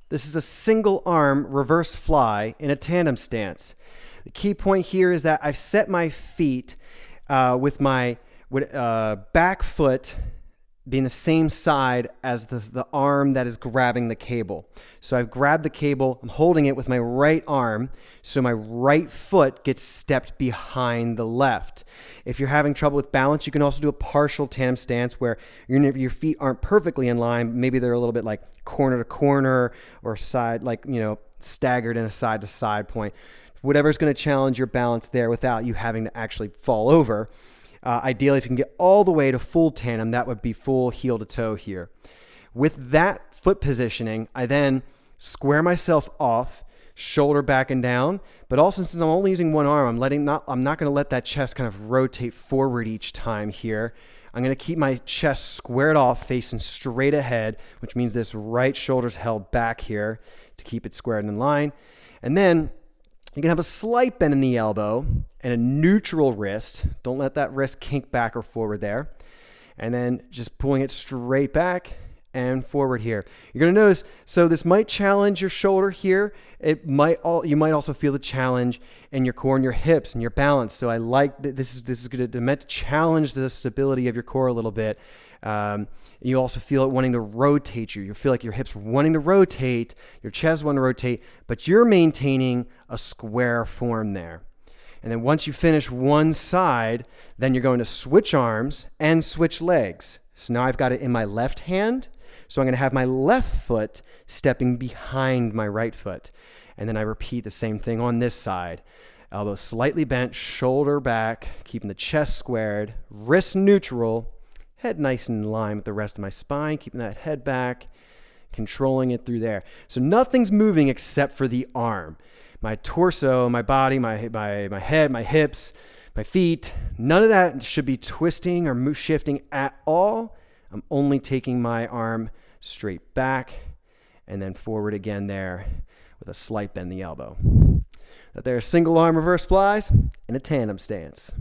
This is a single arm reverse fly in a tandem stance. The key point here is that I've set my feet with my back foot being the same side as the arm that is grabbing the cable. So I've grabbed the cable, I'm holding it with my right arm, so my right foot gets stepped behind the left. If you're having trouble with balance, you can also do a partial tandem stance where your feet aren't perfectly in line. Maybe they're a little bit like corner to corner or side, like, staggered in a side to side point. Whatever's going to challenge your balance there without you having to actually fall over. Ideally, if you can get all the way to full tandem, that would be full heel to toe here. With that foot positioning, I then square myself off, shoulder back and down, but also since I'm only using one arm, I'm not going to let that chest kind of rotate forward each time here. I'm going to keep my chest squared off, facing straight ahead, which means this right shoulder's held back here to keep it squared in line. And then you can have a slight bend in the elbow and a neutral wrist. Don't let that wrist kink back or forward there. And then just pulling it straight back and forward here. You're going to notice, so this might challenge your shoulder here. You might also feel the challenge in your core and your hips and your balance. So I like that this is going to meant to challenge the stability of your core a little bit. You also feel it wanting to rotate you. You feel like your hips wanting to rotate, your chest wanting to rotate, but you're maintaining a square form there. And then once you finish one side, then you're going to switch arms and switch legs. So now I've got it in my left hand. So I'm going to have my left foot stepping behind my right foot. And then I repeat the same thing on this side. Elbow slightly bent, shoulder back, keeping the chest squared, wrist neutral, head nice and in line with the rest of my spine, keeping that head back, controlling it through there. So nothing's moving except for the arm. My torso, my body, my head, my hips, my feet, none of that should be twisting or shifting at all. I'm only taking my arm straight back and then forward again there with a slight bend in the elbow. That there are single arm reverse flies in a tandem stance.